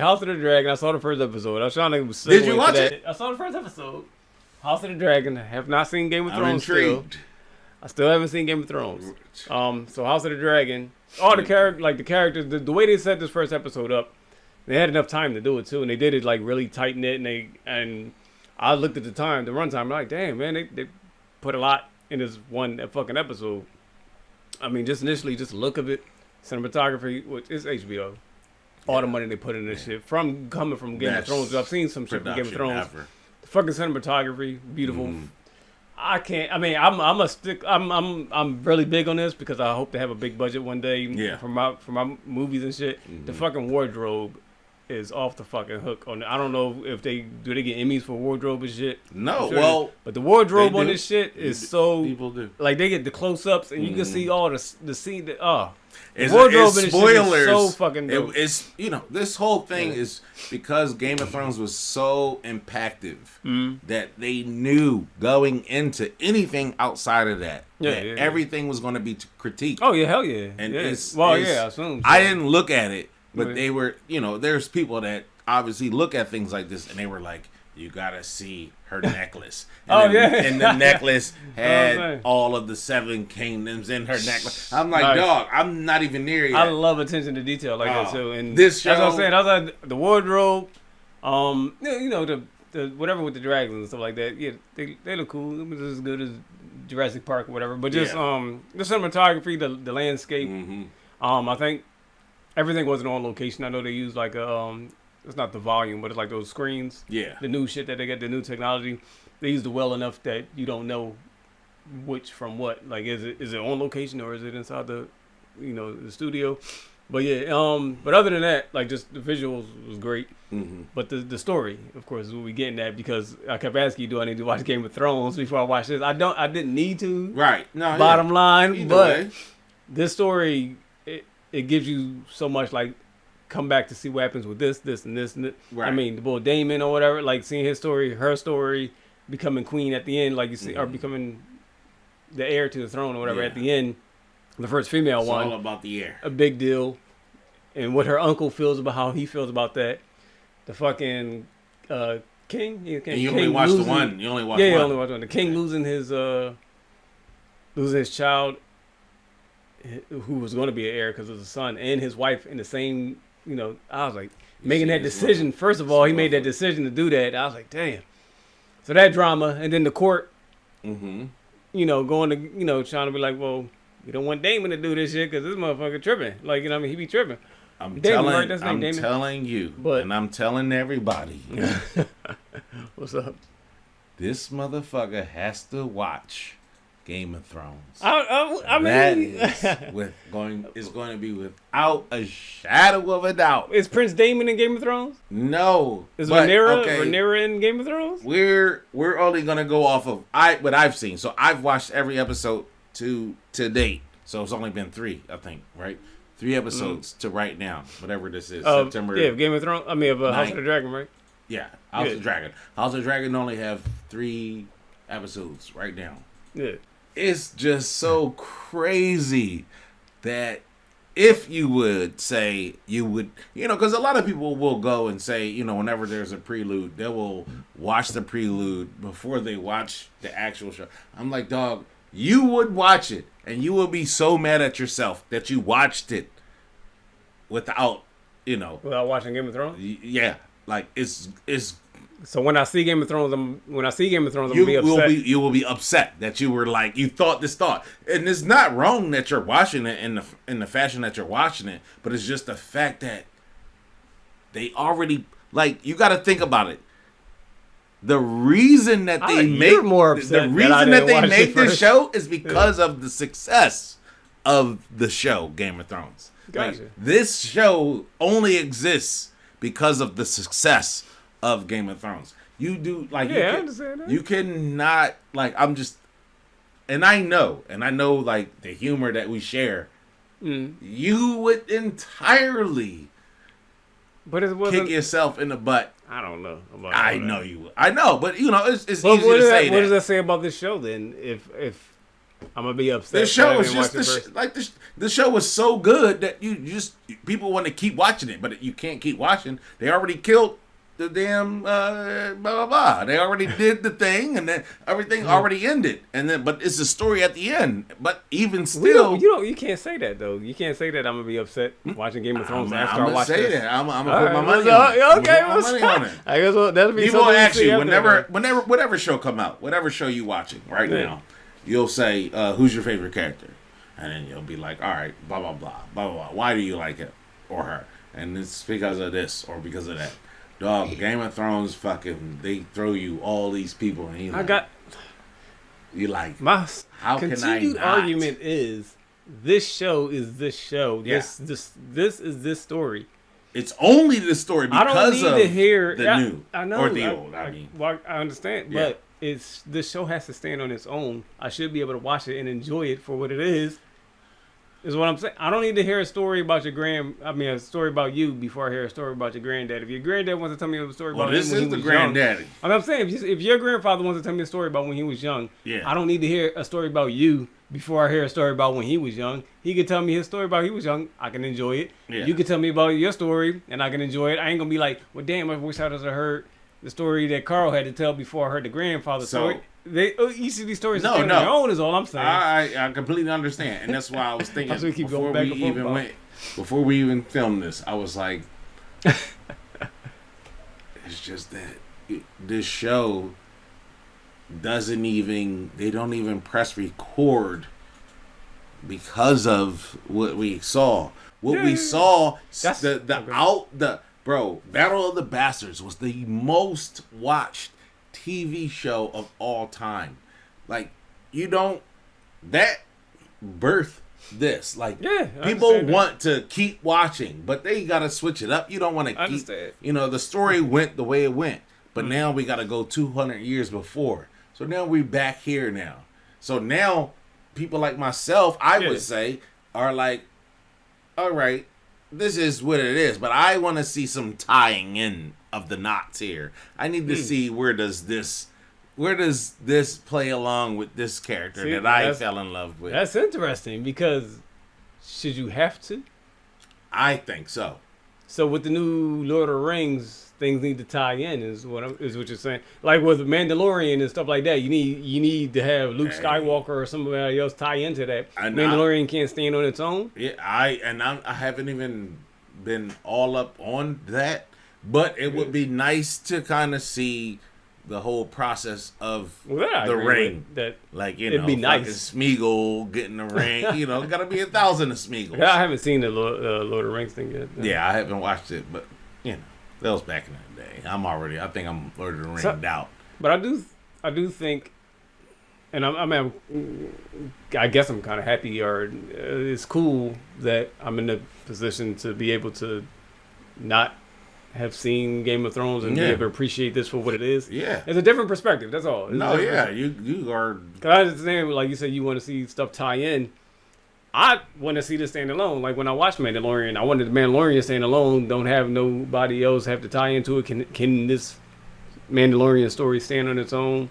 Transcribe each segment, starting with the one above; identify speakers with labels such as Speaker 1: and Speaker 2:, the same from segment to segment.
Speaker 1: House of the Dragon. I saw the first episode. I was trying to.
Speaker 2: Did you watch it?
Speaker 1: I saw the first episode. House of the Dragon. I have not seen Game of Thrones.
Speaker 2: I'm intrigued.
Speaker 1: Still. I still haven't seen Game of Thrones. So House of the Dragon. All the characters, the way they set this first episode up, they had enough time to do it too, and they did it like really tight knit. And I looked at the runtime. I'm like, damn man, they put a lot in this one fucking episode. I mean, just initially, just the look of it, cinematography, which is HBO. All the money they put in this shit coming from Game of Thrones. I've seen some shit from Game of Thrones. The fucking cinematography, beautiful. I can't. I mean, I'm really big on this because I hope to have a big budget one day.
Speaker 2: Yeah.
Speaker 1: For my movies and shit. The fucking wardrobe is off the fucking hook on it. I don't know if they get Emmys for wardrobe and shit.
Speaker 2: No, sure
Speaker 1: but the wardrobe on this shit is
Speaker 2: people do.
Speaker 1: Like they get the close ups and you can see all the scene that
Speaker 2: It's
Speaker 1: wardrobe in this
Speaker 2: spoilers.
Speaker 1: shit is so fucking dope.
Speaker 2: It's this whole thing is because Game of Thrones was so impactful that they knew going into anything outside of that everything was going to be critiqued.
Speaker 1: Oh yeah, hell yeah.
Speaker 2: And
Speaker 1: I assume. So.
Speaker 2: I didn't look at it, but they were there's people that obviously look at things like this and they were like, you gotta see her necklace. And the necklace had all of the 7 kingdoms in her necklace. I'm like, dog, I'm not even near yet.
Speaker 1: I love attention to detail like that too. And
Speaker 2: this show,
Speaker 1: that's what I'm saying. I was like, the wardrobe, the whatever with the dragons and stuff like that. Yeah, they look cool. It was as good as Jurassic Park or whatever. But just the cinematography, the landscape. I think everything wasn't on location. I know they used like a it's not the volume, but it's like those screens. Yeah. The new shit that they get, the new technology, they used it well enough that you don't know which from what. Like, is it on location or is it inside the studio? But yeah, but other than that, like just the visuals was great. But the story, of course, is what we getting at because I kept asking you, do I need to watch Game of Thrones before I watch this? I didn't need to. Right. No. Bottom line, either but way. This story, it gives you so much like. Come back to see what happens with this, and this. Right. I mean, the boy Damon or whatever, like seeing his story, her story, becoming queen at the end, like you see, or becoming the heir to the throne or whatever at the end. The first female one.
Speaker 2: It's all about the heir.
Speaker 1: A big deal. And what her uncle feels about how he feels about that. The fucking king.
Speaker 2: And you only watch the one. You only watch one.
Speaker 1: Yeah, you only watch one. The king losing his child, who was going to be an heir because of the son, and his wife in the same. I was like, making that decision. First of all, he made that decision to do that. I was like, damn. So that drama, and then the court, going to, trying to be like, well, you don't want Damon to do this shit because this motherfucker tripping. Like, he be tripping.
Speaker 2: I'm telling you, and I'm telling everybody.
Speaker 1: What's up?
Speaker 2: This motherfucker has to watch Game of Thrones.
Speaker 1: I mean,
Speaker 2: that is going to be without a shadow of a doubt.
Speaker 1: Is Prince Daemon in Game of Thrones?
Speaker 2: No.
Speaker 1: Is Rhaenyra in Game of Thrones?
Speaker 2: We're only gonna go off of what I've seen. So I've watched every episode to date. So it's only been 3, I think, right? 3 episodes to right now, whatever this is. September.
Speaker 1: Yeah, Game of Thrones. I mean, of House of the Dragon, right?
Speaker 2: Yeah, House of the Dragon. House of the Dragon only have 3 episodes right now. Yeah. It's just so crazy that if you would say you would, because a lot of people will go and say, whenever there's a prelude, they will watch the prelude before they watch the actual show. I'm like, dog, you would watch it and you will be so mad at yourself that you watched it without
Speaker 1: watching Game of Thrones.
Speaker 2: Yeah, like it's.
Speaker 1: So when I see Game of Thrones, I'm gonna be upset.
Speaker 2: You will be upset that you were like you thought this thought, and it's not wrong that you're watching it in the fashion that you're watching it, but it's just the fact that they already you got to think about it. The reason that they make this show is because of the success of the show Game of Thrones.
Speaker 1: Gotcha.
Speaker 2: This show only exists because of the success of Game of Thrones. You do
Speaker 1: I understand that.
Speaker 2: You cannot and I know the humor that we share. You would entirely kick yourself in the butt.
Speaker 1: I don't know.
Speaker 2: I know you would. I know, but it's easy to say that.
Speaker 1: What does that say about this show then? If I'm gonna be upset.
Speaker 2: The show was just the show was so good that you just people want to keep watching it, but you can't keep watching. They already killed the damn blah blah blah. They already did the thing, and then everything already ended. And then, but it's a story at the end. But even still,
Speaker 1: you can't say that though. You can't say that I'm gonna be upset watching Game of Thrones after I watch this.
Speaker 2: That. I'm gonna put my money on it.
Speaker 1: Okay,
Speaker 2: money on it.
Speaker 1: I guess that'll be.
Speaker 2: People ask you whatever show come out, whatever show you watching right now, you'll say who's your favorite character, and then you'll be like, all right, blah blah blah blah blah. Why do you like him or her? And it's because of this or because of that. Dog, Game of Thrones, fucking, they throw you all these people, and you like,
Speaker 1: my
Speaker 2: how can I
Speaker 1: continued
Speaker 2: not?
Speaker 1: argument is this show is this show.
Speaker 2: Yeah.
Speaker 1: This is this story.
Speaker 2: It's only the story because
Speaker 1: I don't need to hear
Speaker 2: the new
Speaker 1: I know,
Speaker 2: or the old. I mean,
Speaker 1: I understand, but this show has to stand on its own. I should be able to watch it and enjoy it for what it is. Is what I'm saying. I don't need to hear a story about a story about you before I hear a story about your granddad. If your granddad wants to tell me a story about him when he was young. This is the granddaddy. I'm saying, if your grandfather wants to tell me a story about when he was young, I don't need to hear a story about you before I hear a story about when he was young. He could tell me his story about when he was young. I can enjoy it. Yeah. You can tell me about your story, and I can enjoy it. I ain't going to be like, well, damn, I wish I would have heard the story that Carl had to tell before I heard the grandfather's story. Each of these stories stand on their own is all I'm saying.
Speaker 2: I completely understand, and that's why I was thinking before we even filmed this, I was like, it's just that this show they don't even press record because of what we saw. We saw, Battle of the Bastards was the most watched TV show of all time. Like, that birthed this. Like, people want to keep watching, but they gotta switch it up. You don't want to keep, the story went the way it went, but now we gotta go 200 years before. So now we're back here now. So now people like myself, I would say, are like, all right, this is what it is, but I want to see some tying in of the knots here. I need to see where does this play along with this character that I fell in love with.
Speaker 1: That's interesting because should you have to?
Speaker 2: I think so.
Speaker 1: So with the new Lord of the Rings, things need to tie in is what you're saying. Like with Mandalorian and stuff like that, you need to have Luke Skywalker or somebody else tie into that. Mandalorian can't stand on its own.
Speaker 2: Yeah, I haven't even been all up on that. But it would be nice to kind of see the whole process of the ring.
Speaker 1: That
Speaker 2: like,
Speaker 1: it'd be nice.
Speaker 2: Smeagol getting the ring. Gotta be 1,000 of Smeagols.
Speaker 1: Yeah, I haven't seen the Lord of the Rings thing yet. No.
Speaker 2: Yeah, I haven't watched it, but that was back in the day. I think I'm Lord of the Rings out.
Speaker 1: But I do think, and I guess I'm kind of happy, or it's cool that I'm in a position to be able to not have seen Game of Thrones and be able to appreciate this for what it is.
Speaker 2: Yeah.
Speaker 1: It's a different perspective, that's all.
Speaker 2: You are...
Speaker 1: Because I understand, like you said, you want to see stuff tie in. I want to see this stand alone. Like when I watched Mandalorian, I wanted the Mandalorian stand alone, don't have nobody else have to tie into it. Can this Mandalorian story stand on its own?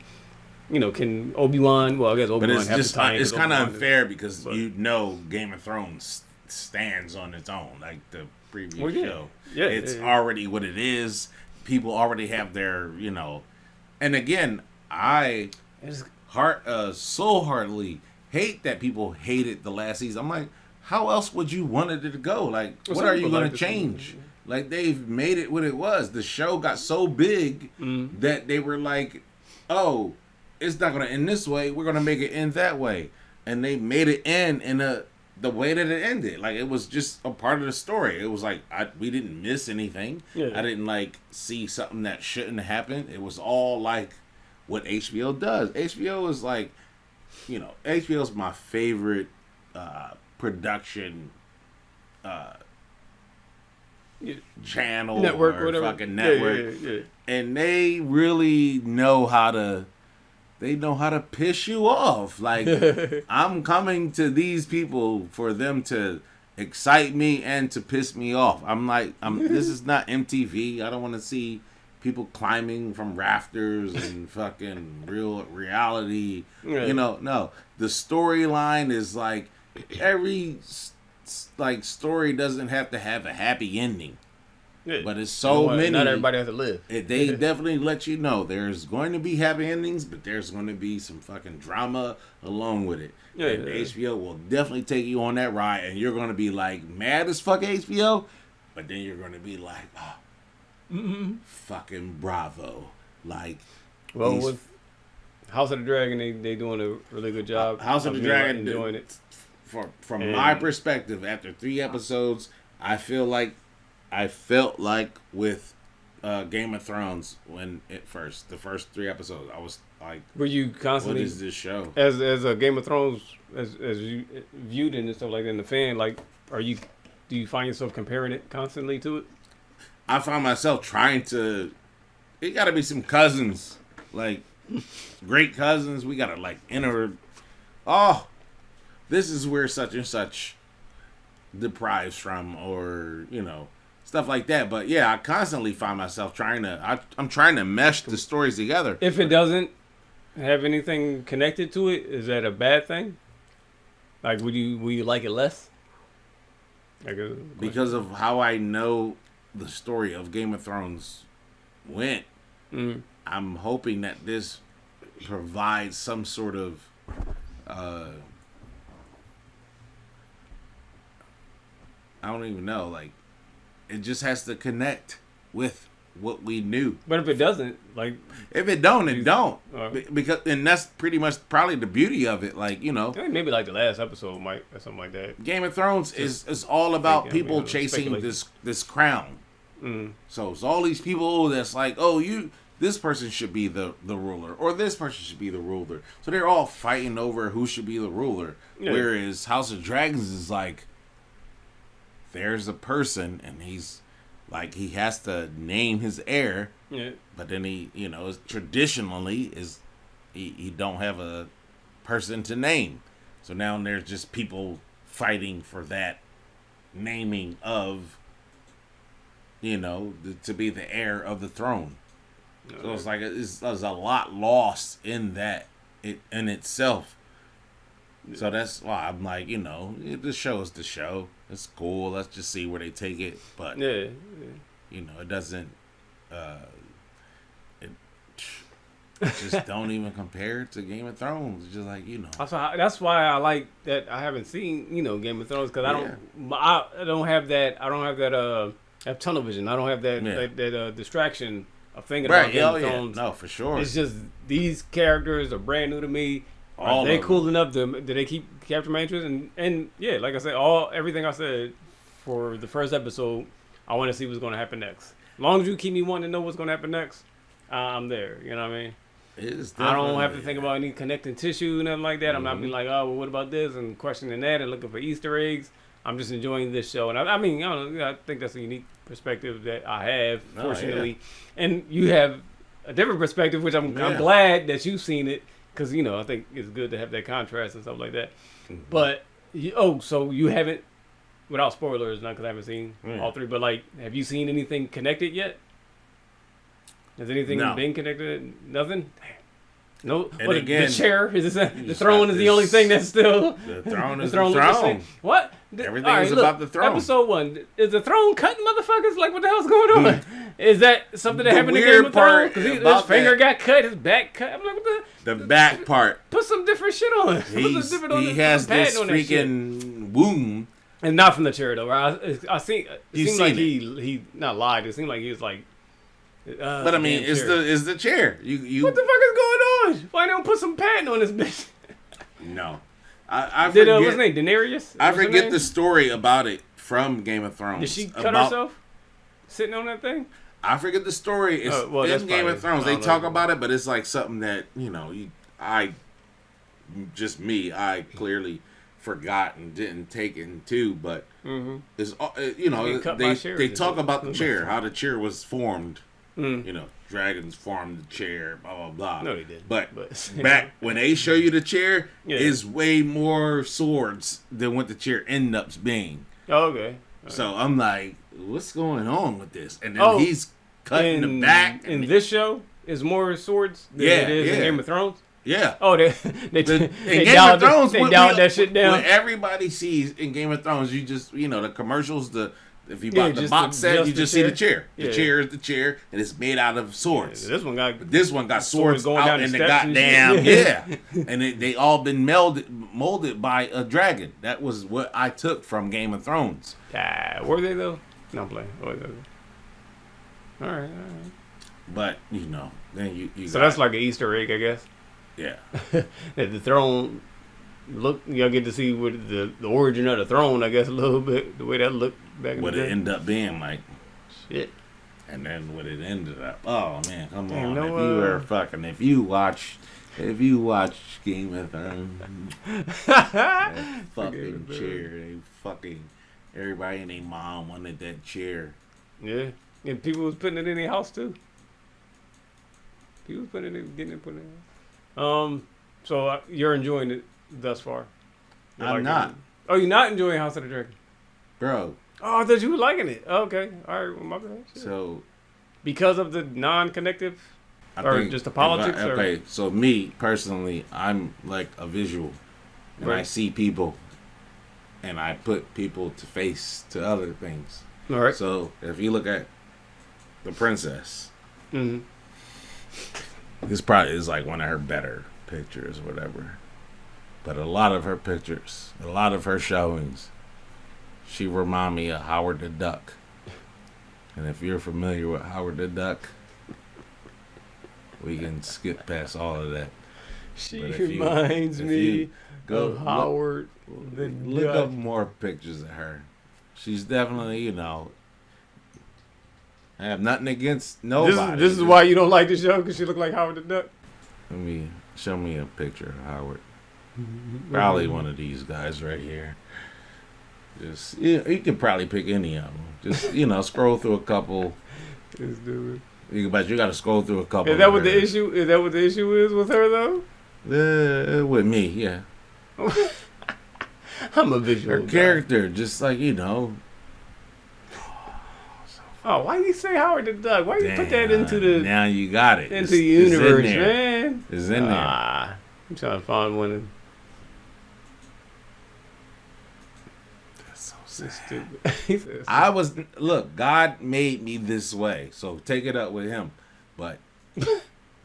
Speaker 1: Can Obi-Wan... Well, I guess Obi-Wan have to tie in.
Speaker 2: It's kind of unfair because Game of Thrones stands on its own. Like the previous show. Yeah, it's already what it is. People already have their, and again, I so heartily hate that people hated the last season. I'm like, how else would you want it to go? Like, what are you going to change? Like, they've made it what it was. The show got so big that they were like, oh, it's not going to end this way. We're going to make it end that way. And they made it end in the way that it ended. Like, it was just a part of the story. It was like, we didn't miss anything. Yeah. I didn't, see something that shouldn't happen. It was all, what HBO does. HBO is, HBO is my favorite production channel
Speaker 1: network
Speaker 2: or
Speaker 1: whatever.
Speaker 2: Fucking network. Yeah. And they really know how to piss you off. Like, I'm coming to these people for them to excite me and to piss me off. I'm like, this is not MTV. I don't want to see people climbing from rafters and fucking real reality.
Speaker 1: Yeah.
Speaker 2: You know, no. The storyline is like every like story doesn't have to have a happy ending.
Speaker 1: Yeah.
Speaker 2: But it's so many.
Speaker 1: Not everybody has to live.
Speaker 2: They definitely let you know there's going to be happy endings, but there's going to be some fucking drama along with it.
Speaker 1: Yeah,
Speaker 2: and HBO will definitely take you on that ride, and you're going to be like mad as fuck HBO, but then you're going to be like, oh, fucking bravo. Like,
Speaker 1: well, with House of the Dragon, they doing a really good job.
Speaker 2: House of the Dragon,
Speaker 1: enjoying it.
Speaker 2: From my perspective, after 3 episodes, I felt like with Game of Thrones when the first 3 episodes, I was like,
Speaker 1: were you constantly,
Speaker 2: what is this show?
Speaker 1: As a Game of Thrones, as you viewed it and stuff like that, and the fan, like, do you find yourself comparing it constantly to it?
Speaker 2: I find myself trying to. It got to be some cousins, like great cousins. We got to like enter. Oh, this is where such and such deprives from, or stuff like that. But yeah, I constantly find myself I'm trying to mesh the stories together.
Speaker 1: If it doesn't have anything connected to it, is that a bad thing? Like, would you like it less?
Speaker 2: Because of how I know the story of Game of Thrones went, I'm hoping that this provides some sort of I don't even know, like, it just has to connect with what we knew.
Speaker 1: But if it doesn't, like,
Speaker 2: if it don't, it don't. Because that's pretty much probably the beauty of it. Like,
Speaker 1: maybe like the last episode might or something like that.
Speaker 2: Game of Thrones is all about people chasing this crown. So it's all these people that's like, oh, this person should be the ruler, or this person should be the ruler. So they're all fighting over who should be the ruler. Yeah. Whereas House of Dragons is like, there's a person, and he's like, he has to name his heir. Yeah. But then he traditionally he don't have a person to name. So now there's just people fighting for that naming of, to be the heir of the throne. So it's like there's a lot lost in that in itself. So that's why I'm like, the show is the show. It's cool. Let's just see where they take it. But it doesn't. It just don't even compare to Game of Thrones. It's just like
Speaker 1: That's why I like that. I haven't seen Game of Thrones because I don't have that. I don't have that. I have tunnel vision. I don't have that distraction of thinking about Game of Thrones.
Speaker 2: No, for sure.
Speaker 1: It's just these characters are brand new to me. Are they cool enough? Do they capture my interest? And yeah, like I said, everything I said for the first episode, I want to see what's going to happen next. As long as you keep me wanting to know what's going to happen next, I'm there. You know what I mean? I don't have to think about any connecting tissue and nothing like that. I'm not being like, oh, well, what about this? And questioning that and looking for Easter eggs. I'm just enjoying this show. And I mean, I don't know, I think that's a unique perspective that I have, fortunately. Yeah. And you have a different perspective, which I'm glad that you've seen it. Because, I think it's good to have that contrast and stuff like that. Mm-hmm. But, so you haven't, without spoilers, not because I haven't seen all 3, but, like, have you seen anything connected yet? Has anything been connected? Nothing? No. What, again, the chair? The throne is the only thing that's still...
Speaker 2: The throne is the throne.
Speaker 1: What?
Speaker 2: Everything is about the throne.
Speaker 1: Episode 1. Is the throne cutting motherfuckers? Like, what the hell's going on? Is that something that happened in Game of Thrones? Because his finger got cut, his back cut. I'm like, what
Speaker 2: the back part.
Speaker 1: Put some different shit on.
Speaker 2: He has this freaking wound.
Speaker 1: And not from the chair, though. Right? I see. It seemed like he not lied. It seemed like he was like...
Speaker 2: but I mean, it's the chair. You.
Speaker 1: What the fuck is going on? Why don't put some padding on this bitch?
Speaker 2: No, I forget.
Speaker 1: What's his name? Daenerys?
Speaker 2: I forget the story about it from Game of Thrones.
Speaker 1: Did she cut herself sitting on that thing?
Speaker 2: I forget the story. It's in Game of Thrones. They talk about it, but it's like something that I clearly forgot and didn't take into. But it's they talk about the chair, how the chair was formed. Dragons formed the chair, blah, blah, blah.
Speaker 1: No, they didn't.
Speaker 2: But back when they show you the chair, is way more swords than what the chair ends up being.
Speaker 1: Oh, okay.
Speaker 2: So I'm like, what's going on with this? And then he's in the back.
Speaker 1: In this show, is more swords than it is in Game of Thrones.
Speaker 2: Yeah.
Speaker 1: Oh, they
Speaker 2: Game of Thrones,
Speaker 1: they dialed that shit down.
Speaker 2: What everybody sees in Game of Thrones, you just the commercials, if you bought the box set, you just see the chair. The chair is the chair, and it's made out of swords.
Speaker 1: Yeah, this one got
Speaker 2: swords
Speaker 1: going
Speaker 2: out
Speaker 1: down
Speaker 2: in the
Speaker 1: goddamn
Speaker 2: and they all been molded by a dragon. That was what I took from Game of Thrones.
Speaker 1: Were they though? No, I'm playing. All right.
Speaker 2: But then you.
Speaker 1: So that's like an Easter egg, I guess.
Speaker 2: Yeah.
Speaker 1: That the throne look, y'all get to see what the origin of the throne, I guess, a little bit, the way that looked back in the day.
Speaker 2: What it ended up being like.
Speaker 1: Shit.
Speaker 2: And then what it ended up. Oh man, come on! If you watch Game of Thrones, that fucking chair, everybody and their mom wanted that chair.
Speaker 1: Yeah, and people was putting it in their house too. People was putting it. So you're enjoying it thus far?
Speaker 2: I'm not.
Speaker 1: Oh, you're not enjoying House of the Dragon,
Speaker 2: bro?
Speaker 1: Oh, I thought you were liking it. Oh, okay, all right. Well, my bad. Shit.
Speaker 2: So,
Speaker 1: because of the non-connective, or just the politics?
Speaker 2: Okay, so me personally, I'm like a visual, and I see people, and I put people to face to other things.
Speaker 1: All right.
Speaker 2: So if you look at the princess, this probably is like one of her better pictures or whatever. But a lot of her pictures, a lot of her showings, she remind me of Howard the Duck. And if you're familiar with Howard the Duck, we can skip past all of that.
Speaker 1: She reminds me of Howard the Duck.
Speaker 2: Look up more pictures of her. She's definitely, I have nothing against nobody.
Speaker 1: This is why you don't like the show, because she look like Howard the Duck?
Speaker 2: Show me a picture of Howard. Probably one of these guys right here. Just you can probably pick any of them. Just scroll through a couple.
Speaker 1: But you
Speaker 2: got to scroll through a couple.
Speaker 1: Is that what the issue? Is that what the issue is with her though?
Speaker 2: With me, yeah.
Speaker 1: I'm a visual.
Speaker 2: Her character, just like
Speaker 1: Oh, why you say Howard the Duck? Why you put that into the?
Speaker 2: Now you got it.
Speaker 1: Into the universe, man.
Speaker 2: It's in there.
Speaker 1: I'm trying to find one.
Speaker 2: That's so sad. Look, God made me this way, so take it up with Him. But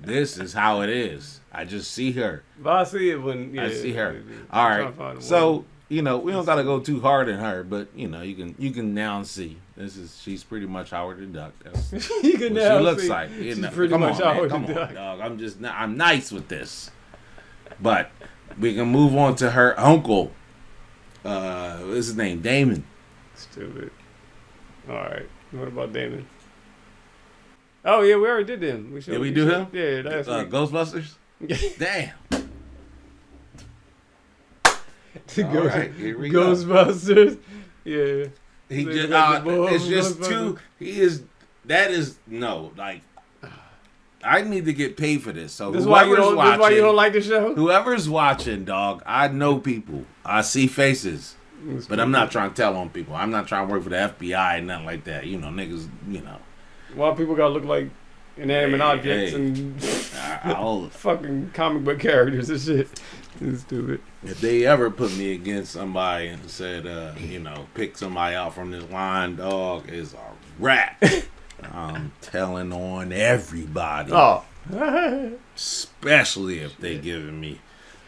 Speaker 2: this is how it is. I just see her.
Speaker 1: But I see it when
Speaker 2: I see her. All right. So we don't gotta go too hard in her, but you can now see. She's pretty much Howard the Duck. That's
Speaker 1: you can
Speaker 2: what
Speaker 1: now
Speaker 2: she looks
Speaker 1: see.
Speaker 2: like.
Speaker 1: She's pretty much Howard the Duck.
Speaker 2: Dog. I'm nice with this. But we can move on to her uncle. What's his name? Damon.
Speaker 1: Stupid. All right. What about Damon? Oh yeah, we already did them.
Speaker 2: Did we do him?
Speaker 1: Yeah, last week.
Speaker 2: Ghostbusters. Damn.
Speaker 1: All right, here we Ghostbusters. Go. Yeah.
Speaker 2: He just it's just too. I need to get paid for this. So
Speaker 1: this is why you don't like the show.
Speaker 2: Whoever's watching, dog, I know people. I see faces, but I'm not trying to tell on people. I'm not trying to work for the FBI and nothing like that. Niggas.
Speaker 1: Why people gotta look like inanimate objects and fucking comic book characters and shit. It's stupid.
Speaker 2: If they ever put me against somebody and said, pick somebody out from this line, dog, is a wrap. I'm telling on everybody.
Speaker 1: Oh.
Speaker 2: Especially if they giving me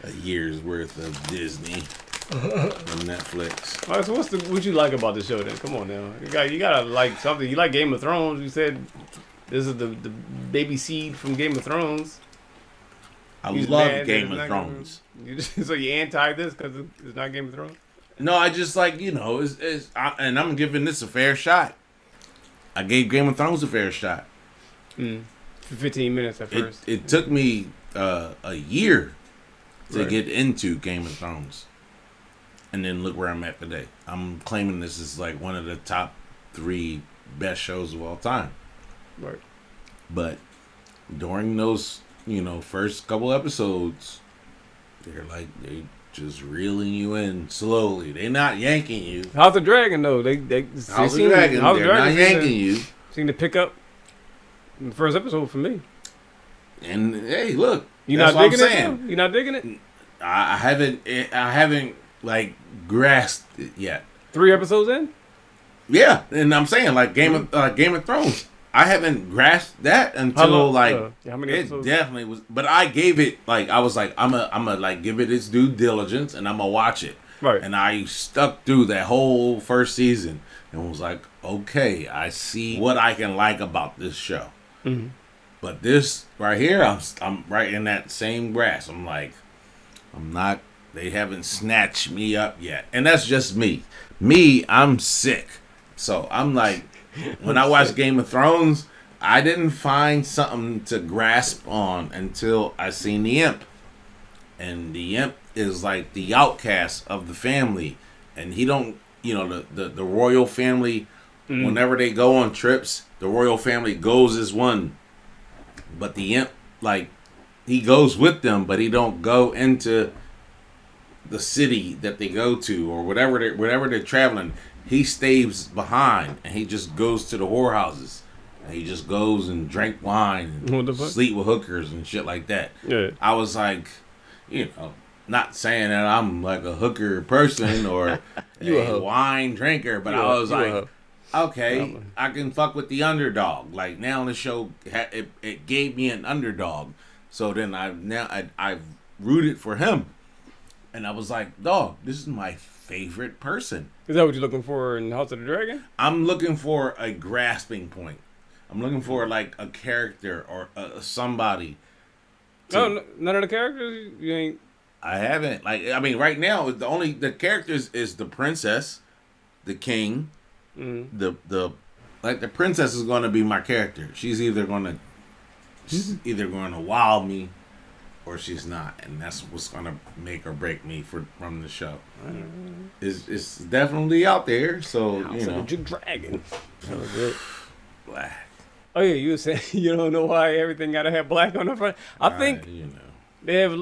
Speaker 2: a year's worth of Disney from Netflix.
Speaker 1: All right, so what you like about the show then? Come on now. You gotta like something. You like Game of Thrones. You said this is the baby seed from Game of Thrones.
Speaker 2: I love Game of Thrones.
Speaker 1: So you anti this because it's not Game of Thrones?
Speaker 2: No, I just like, and I'm giving this a fair shot. I gave Game of Thrones a fair shot.
Speaker 1: For 15 minutes at first.
Speaker 2: It took me a year to get into Game of Thrones. And then look where I'm at today. I'm claiming this is like one of the top 3 best shows of all time.
Speaker 1: Right.
Speaker 2: But during those, first couple episodes, they just reeling you in slowly. They're not yanking you.
Speaker 1: House of Dragon though, they
Speaker 2: House of Dragon, they're not yanking you.
Speaker 1: Seem to pick up. The first episode for me.
Speaker 2: And hey, look,
Speaker 1: you're not digging it. You're not digging it.
Speaker 2: I haven't like grasped it yet.
Speaker 1: 3 episodes in.
Speaker 2: Yeah, and I'm saying like Game of Thrones. I haven't grasped that until how many episodes? It definitely was. But I gave it I was like I'm a like give it its due diligence and I'm gonna watch it.
Speaker 1: Right.
Speaker 2: And I stuck through that whole first season and was like, okay, I see what I can like about this show.
Speaker 1: Mm-hmm.
Speaker 2: But this right here, I'm right in that same grasp. I'm like, I'm not. They haven't snatched me up yet, and that's just me. I'm sick. So I'm like, when I watched Game of Thrones, I didn't find something to grasp on until I seen the Imp. And the Imp is like the outcast of the family. And he don't, the royal family, whenever they go on trips, the royal family goes as one. But the Imp, he goes with them, but he don't go into the city that they go to or whatever they're traveling. He stays behind and he just goes to the whorehouses. And he just goes and drink wine and sleep with hookers and shit like that.
Speaker 1: Yeah.
Speaker 2: I was like, not saying that I'm like a hooker person or a wine drinker, but I was like, okay, I can fuck with the underdog. Like now the show, it gave me an underdog. So then I've rooted for him. And I was like, dog, this is my favorite person.
Speaker 1: Is that what you're looking for in House of the Dragon?
Speaker 2: I'm looking for a grasping point. I'm looking for like a character or somebody.
Speaker 1: No, none of the characters? You ain't...
Speaker 2: I haven't. Right now, the characters is the princess, the king, the princess is going to be my character. She's either going to wow me, or she's not, and that's what's gonna make or break me from the show. It's definitely out there, so
Speaker 1: House of the Dragon. That was it.
Speaker 2: Black.
Speaker 1: Oh yeah, you were saying you don't know why everything gotta have black on the front. I think they have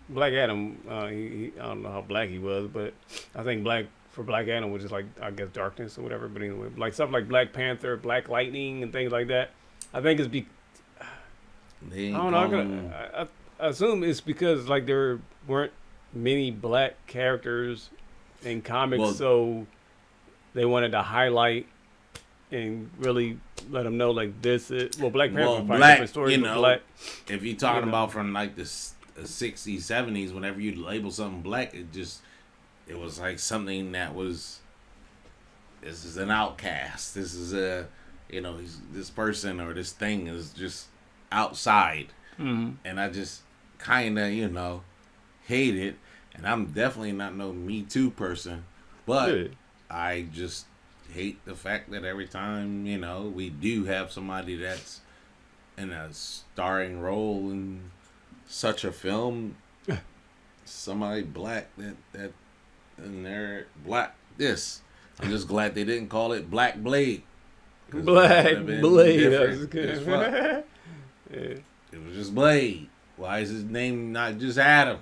Speaker 1: Black Adam. I don't know how black he was, but I think Black Adam was just like I guess darkness or whatever. But anyway, like stuff like Black Panther, Black Lightning, and things like that. I think it's I don't know. I assume it's because like there weren't many black characters in comics, so they wanted to highlight and really let them know like this is Black Panther.
Speaker 2: Black, black. If you're talking about from like the 60s, 70s, whenever you label something black, it was like something that was. This is an outcast. This is this person or this thing is just outside, and I just kind of hate it, and I'm definitely not no Me Too person, but I just hate the fact that every time we do have somebody that's in a starring role in such a film, somebody black that and they're black. I'm just glad they didn't call it Black Blade.
Speaker 1: Black Blade. That was
Speaker 2: good. It was just Blade. Why is his name not just Adam?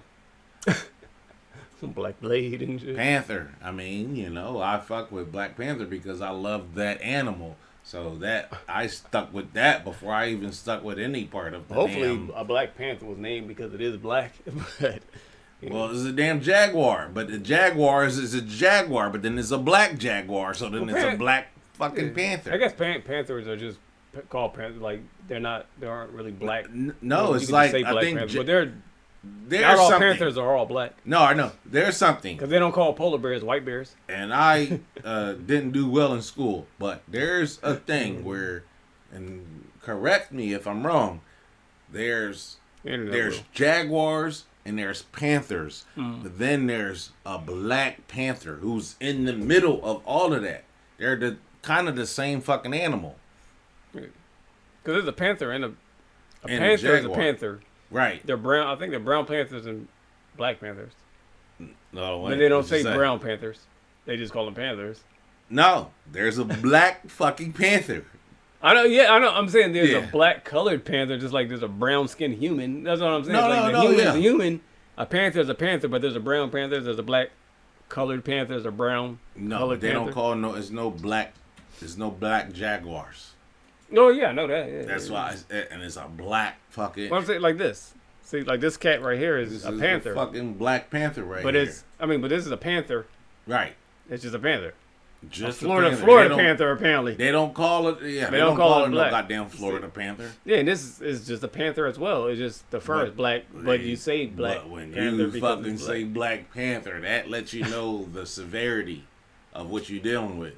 Speaker 1: Black Blade and shit.
Speaker 2: Panther. I fuck with Black Panther because I love that animal. So that I stuck with that before I even stuck with any part of the
Speaker 1: Hopefully a Black Panther was named because it is black. But
Speaker 2: well, it's a damn jaguar. But the jaguar is a jaguar, but then there's a black jaguar, so then it's a black fucking panther.
Speaker 1: I guess panthers are just called panthers. Like they aren't really black.
Speaker 2: No, it's like I think,
Speaker 1: panthers, but there's
Speaker 2: not all something.
Speaker 1: Panthers are all black.
Speaker 2: No, I know there's something
Speaker 1: because they don't call polar bears white bears.
Speaker 2: And I didn't do well in school, but there's a thing where, and correct me if I'm wrong. There's jaguars and there's panthers, but then there's a black panther who's in the middle of all of that. They're the kind of the same fucking animal.
Speaker 1: Because there's a panther and a panther is a panther.
Speaker 2: Right.
Speaker 1: They're brown. I think they're brown panthers and black panthers.
Speaker 2: No,
Speaker 1: but they don't say brown panthers. They just call them panthers.
Speaker 2: No, there's a black fucking panther.
Speaker 1: I know. Yeah, I know. I'm saying there's a black colored panther, just like there's a brown skinned human. That's what I'm saying. Human is a human. A panther is a panther, but there's a brown panther. There's a black colored panther. There's a brown.
Speaker 2: No, they don't call There's no black jaguars.
Speaker 1: Oh yeah, I know that. Yeah,
Speaker 2: that's why, and it's a black fucking.
Speaker 1: Well, I'm saying like this. See, like this cat right here is a panther.
Speaker 2: A fucking Black Panther right
Speaker 1: but
Speaker 2: here.
Speaker 1: But this is a panther.
Speaker 2: Right.
Speaker 1: It's just a panther.
Speaker 2: Just
Speaker 1: a Florida Panther apparently.
Speaker 2: They don't call it. Yeah,
Speaker 1: they don't call it
Speaker 2: no goddamn Florida Panther.
Speaker 1: Yeah, and this is just a panther as well. It's just the fur is black, but you say black.
Speaker 2: But when
Speaker 1: Panther
Speaker 2: you fucking say Black Panther, that lets you know the severity of what you're dealing with.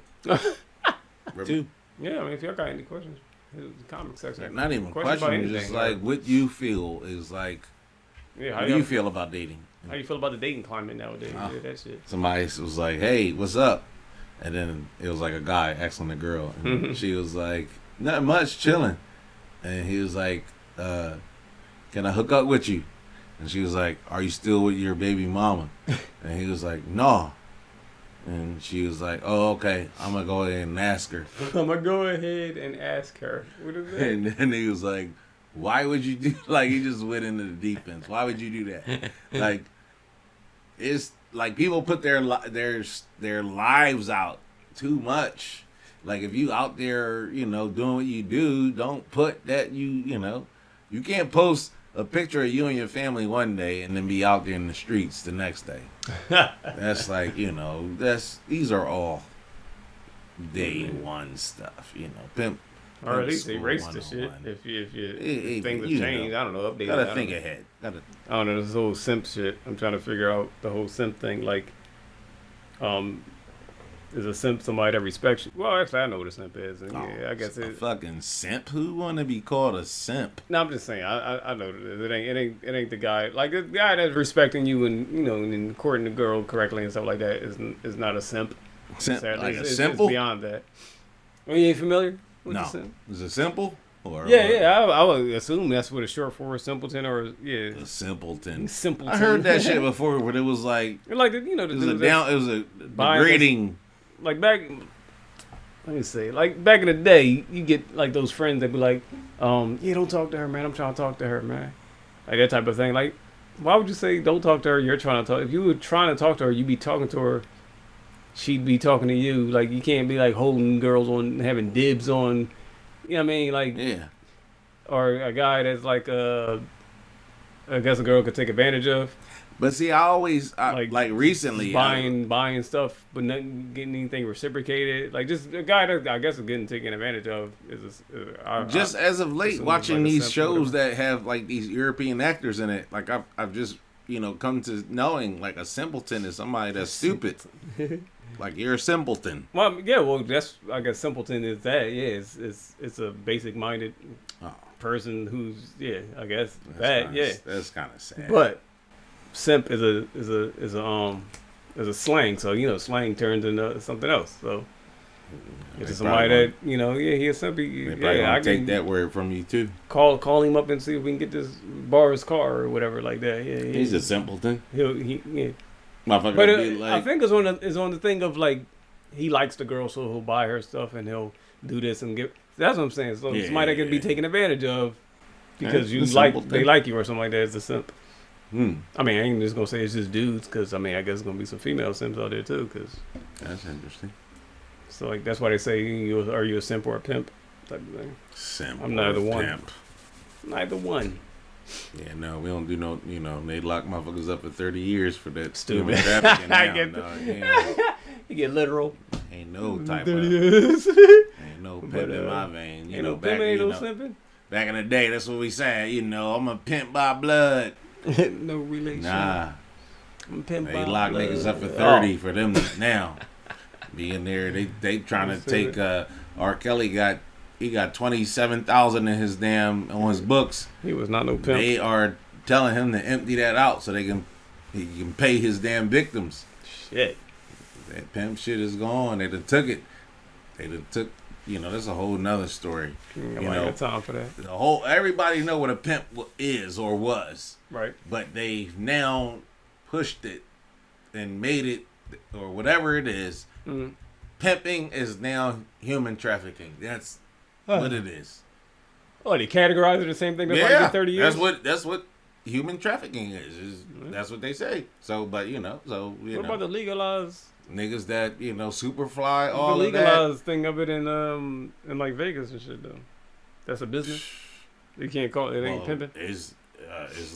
Speaker 1: Too. Yeah, I mean, if y'all got any questions, the comic section.
Speaker 2: Not even questions, just like what you feel is like.
Speaker 1: Yeah,
Speaker 2: how do you feel about dating?
Speaker 1: How you feel about the dating climate nowadays? Yeah, that shit.
Speaker 2: Somebody was like, "Hey, what's up?" And then it was like a guy asking the girl, and she was like, "Not much, chilling." And he was like, "Can I hook up with you?" And she was like, "Are you still with your baby mama?" And he was like, "No." And she was like, "Oh, okay. I'm gonna go ahead and ask her."
Speaker 1: I'm gonna go ahead and ask her. What is that?
Speaker 2: And then he was like, "Why would you do?" Like he just went into the defense. Why would you do that? Like, it's like people put their lives out too much. Like if you out there, doing what you do, don't put that you can't post a picture of you and your family one day and then be out there in the streets the next day. That's like, these are all day one stuff, pimp.
Speaker 1: Or at least erase the shit. If things have changed, I don't know, update.
Speaker 2: Gotta think ahead.
Speaker 1: I don't know, this whole simp shit. I'm trying to figure out the whole simp thing. Like, is a simp somebody that respects you? Well, actually, I know what a simp is. And yeah, I guess it's
Speaker 2: a fucking simp. Who want to be called a simp?
Speaker 1: No, I'm just saying. I know what it is. It ain't the guy. Like the guy that's respecting you and and courting the girl correctly and stuff like that is not a simp.
Speaker 2: Simp like a simple?
Speaker 1: It's beyond that. You ain't familiar?
Speaker 2: No. Is it simple? Or
Speaker 1: I would assume that's what it's short for, a simpleton, or
Speaker 2: a simpleton.
Speaker 1: Simpleton.
Speaker 2: I heard that shit before, but it was like
Speaker 1: it was a
Speaker 2: degrading.
Speaker 1: Like back, let me say, like back in the day, you get like those friends that be like, yeah, don't talk to her, man. I'm trying to talk to her, man. Like that type of thing. Like, why would you say don't talk to her? You're trying to talk. If you were trying to talk to her, you'd be talking to her. She'd be talking to you. Like you can't be like holding girls on, having dibs on. You know what I mean? Like,
Speaker 2: yeah.
Speaker 1: Or a guy that's like, I guess a girl could take advantage of.
Speaker 2: But see, I always like recently
Speaker 1: buying stuff, but not getting anything reciprocated. Like just a guy that I guess is getting taken advantage of is
Speaker 2: as of late watching like these shows that have like these European actors in it. Like I've just come to knowing like a simpleton is somebody that's stupid. Like you're a simpleton.
Speaker 1: Well, yeah. Well, that's I guess simpleton is that. Yeah, it's a basic minded person who's I guess
Speaker 2: that's kind of sad.
Speaker 1: But simp is a slang, so slang turns into something else. So it's somebody that he a simp.
Speaker 2: I take that word from you too.
Speaker 1: Call him up and see if we can get this borrow his car or whatever like that. Yeah,
Speaker 2: he's a simpleton.
Speaker 1: But I think it's on the thing of like he likes the girl, so he'll buy her stuff and he'll do this and give. That's what I'm saying. So somebody that can be taken advantage of because they like you or something like that is a simp. I mean, I ain't just gonna say it's just dudes because I guess there's gonna be some female simps out there too. Cause
Speaker 2: that's interesting.
Speaker 1: So like that's why they say are you a simp or a pimp type of thing.
Speaker 2: Simp.
Speaker 1: I'm neither one.
Speaker 2: Pimp.
Speaker 1: Neither one.
Speaker 2: Yeah, no, we don't do no. They lock motherfuckers up for 30 years for that
Speaker 1: stupid. You get literal.
Speaker 2: Ain't no type of. Ain't no pimp in my vein.
Speaker 1: Ain't no pimp, ain't no simping.
Speaker 2: Back in the day, that's what we said. I'm a pimp by blood.
Speaker 1: No relation.
Speaker 2: Nah.
Speaker 1: I'm a pimp by
Speaker 2: blood. They lock niggas up for 30 for them now. Being there, they trying to take. R. Kelly got 27,000 in his on his books.
Speaker 1: He was not no pimp.
Speaker 2: They are telling him to empty that out so he can pay his damn victims.
Speaker 1: Shit.
Speaker 2: That pimp shit is gone. They done took it. They done took. That's a whole nother story.
Speaker 1: I got time for that.
Speaker 2: Everybody know what a pimp is or was.
Speaker 1: Right.
Speaker 2: But they've now pushed it and made it or whatever it is. Mm-hmm. Pimping is now human trafficking. That's what it is.
Speaker 1: Oh, they categorize it the same thing. That's like 30 years.
Speaker 2: That's what human trafficking is. That's what they say. So, but what
Speaker 1: about the legalized
Speaker 2: niggas that Superfly all
Speaker 1: the
Speaker 2: of that?
Speaker 1: legalized thing of it in like Vegas and shit though. That's a business. You can't call it. It ain't pimping.
Speaker 2: It's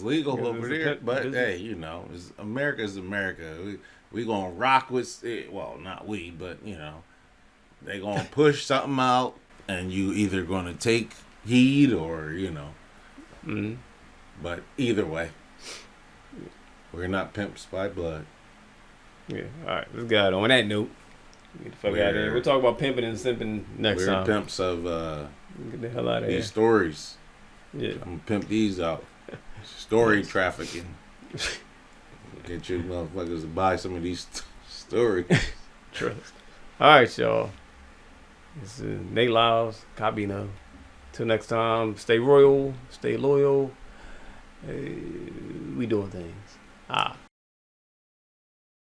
Speaker 2: legal over there, but business. Hey, you know, America's America. We gonna rock with it. Well, not we, but you know, they gonna push something out, and you either gonna take heed or you know. Mm-hmm. But either way, we're not pimps by blood.
Speaker 1: Yeah. All right. Let's get on that note. Get the fuck out of here. We'll talk about pimping and simping next time.
Speaker 2: We're pimps of
Speaker 1: get the hell out of
Speaker 2: these
Speaker 1: here.
Speaker 2: Stories.
Speaker 1: Yeah.
Speaker 2: I'm gonna pimp these out. Story trafficking. Get you motherfuckers to buy some of these stories.
Speaker 1: Trust. All right, y'all. This is Nate Lyles, Cobb. Till next time, stay royal, stay loyal. We doing things.